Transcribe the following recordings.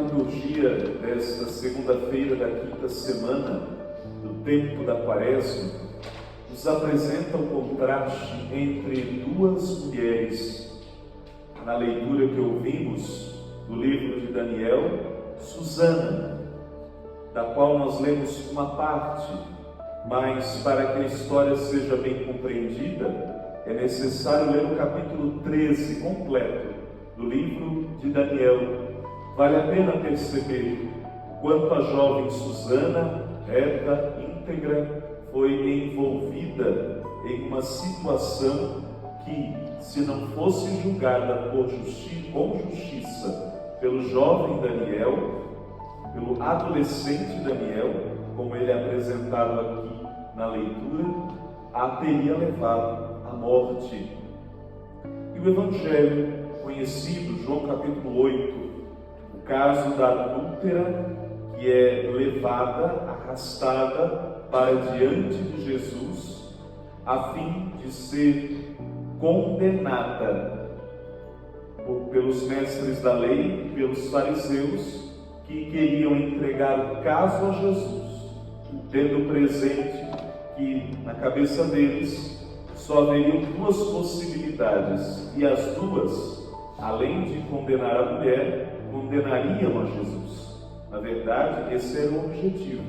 liturgia desta segunda-feira da quinta semana do tempo da Quaresma nos apresenta o contraste entre duas mulheres. Na leitura que ouvimos do livro de Daniel, Susana, da qual nós lemos uma parte, mas para que a história seja bem compreendida, é necessário ler o capítulo 13 completo do livro de Daniel. Vale a pena perceber quanto a jovem Susana, reta, íntegra, foi envolvida em uma situação que, se não fosse julgada com justiça pelo jovem Daniel, pelo adolescente Daniel, como ele é apresentado aqui na leitura, a teria levado à morte. E o Evangelho conhecido, João capítulo 8, o caso da adúltera que é levada, arrastada para diante de Jesus, a fim de ser condenada pelos mestres da lei, pelos fariseus, que queriam entregar o caso a Jesus, tendo presente que na cabeça deles só haveriam duas possibilidades, e as duas, além de condenar a mulher, condenariam a Jesus. Na verdade, esse era o objetivo.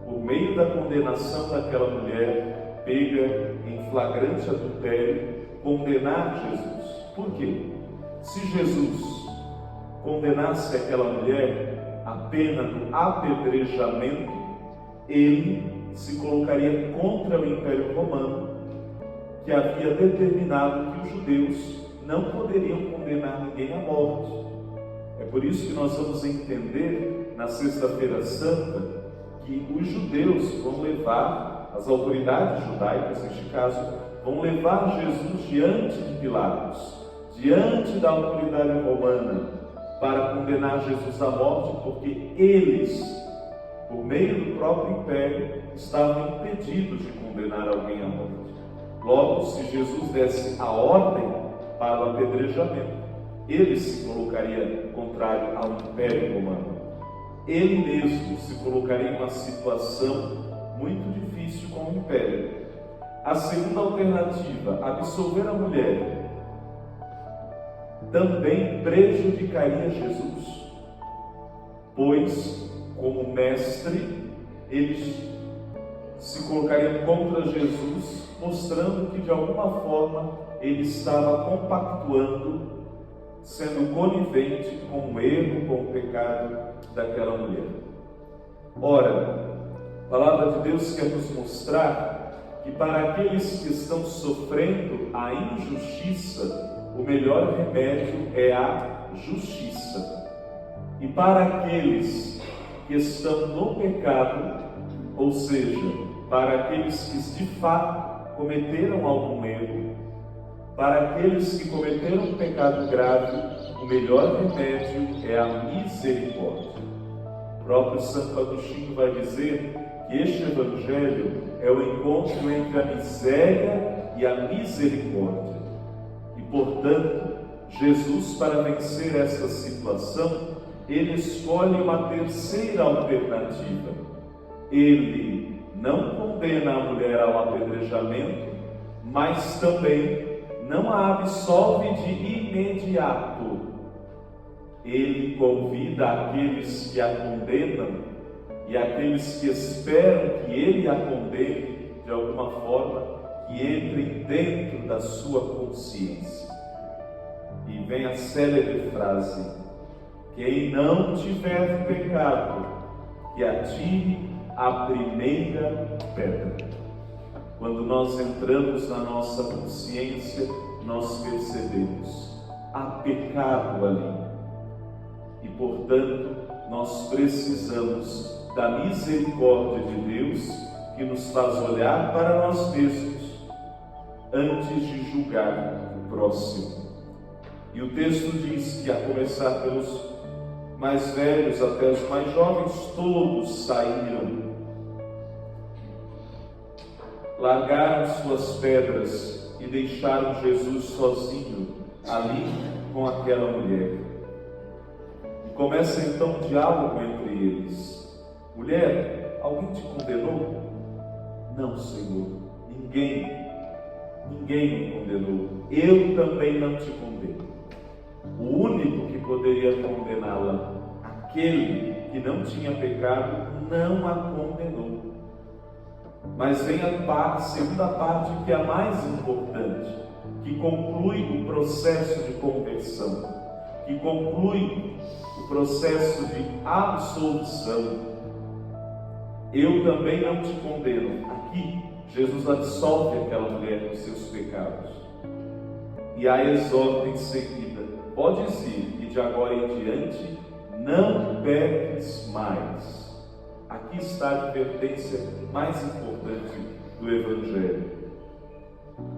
Por meio da condenação daquela mulher pega em flagrante adultério, condenar Jesus. Por quê? Se Jesus condenasse aquela mulher a pena do apedrejamento, ele se colocaria contra o Império Romano, que havia determinado que os judeus não poderiam condenar ninguém à morte. É por isso que nós vamos entender na Sexta-feira Santa que os judeus vão levar, as autoridades judaicas neste caso, vão levar Jesus diante de Pilatos, diante da autoridade romana, para condenar Jesus à morte, porque eles, por meio do próprio império, estavam impedidos de condenar alguém à morte. Logo, se Jesus desse a ordem para o apedrejamento, ele se colocaria contrário ao Império Romano. Ele mesmo se colocaria em uma situação muito difícil com o Império. A segunda alternativa, absolver a mulher, também prejudicaria Jesus, pois, como mestre, eles se colocariam contra Jesus, mostrando que de alguma forma ele estava compactuando, sendo conivente com o erro, com o pecado daquela mulher. Ora, a palavra de Deus quer nos mostrar que para aqueles que estão sofrendo a injustiça, o melhor remédio é a justiça. E para aqueles que estão no pecado, ou seja, para aqueles que de fato cometeram algum erro, para aqueles que cometeram um pecado grave, o melhor remédio é a misericórdia. O próprio Santo Agostinho vai dizer que este Evangelho é o encontro entre a miséria e a misericórdia. E, portanto, Jesus, para vencer essa situação, ele escolhe uma terceira alternativa. Ele não condena a mulher ao apedrejamento, mas também não a absolve de imediato. Ele convida aqueles que a condenam e aqueles que esperam que ele a condene de alguma forma, que entrem dentro da sua consciência. E vem a célebre frase: quem não tiver pecado, que atire a primeira pedra. Quando nós entramos na nossa consciência, nós percebemos: há pecado ali. E, portanto, nós precisamos da misericórdia de Deus, que nos faz olhar para nós mesmos antes de julgar o próximo. E o texto diz que, a começar pelos mais velhos até os mais jovens, todos saíram, largaram suas pedras e deixaram Jesus sozinho ali com aquela mulher. começa então um diálogo entre eles. Mulher, alguém te condenou? Não, Senhor, ninguém me condenou. Eu também não te condeno. O único que poderia condená-la, aquele que não tinha pecado, não a condenou. Mas vem a segunda parte, que é a mais importante, que conclui o processo de conversão, que conclui o processo de absolução. Eu também não te condeno. Aqui, Jesus absolve aquela mulher dos seus pecados e a exorta em seguida: podes ir, e de agora em diante não peques mais. Aqui está a advertência mais importante do Evangelho: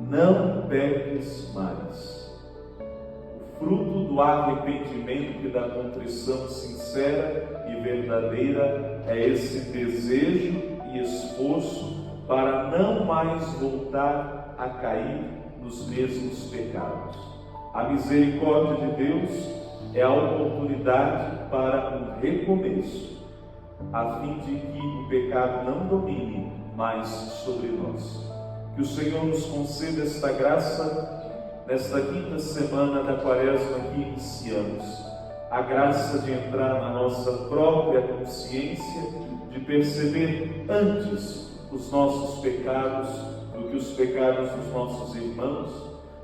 não peques mais. O fruto do arrependimento e da contrição sincera e verdadeira é esse desejo e esforço para não mais voltar a cair nos mesmos pecados. A misericórdia de Deus é a oportunidade para um recomeço, a fim de que o pecado não domine mais sobre nós. Que o Senhor nos conceda esta graça nesta quinta semana da Quaresma que iniciamos, a graça de entrar na nossa própria consciência, de perceber antes os nossos pecados do que os pecados dos nossos irmãos,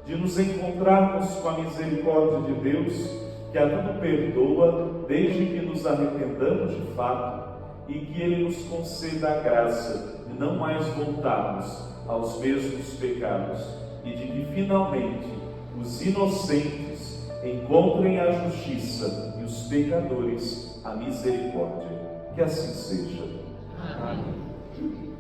de nos encontrarmos com a misericórdia de Deus, que a tudo perdoa, desde que nos arrependamos de fato, e que Ele nos conceda a graça de não mais voltarmos aos mesmos pecados, e de que finalmente os inocentes encontrem a justiça e os pecadores a misericórdia. Que assim seja. Amém.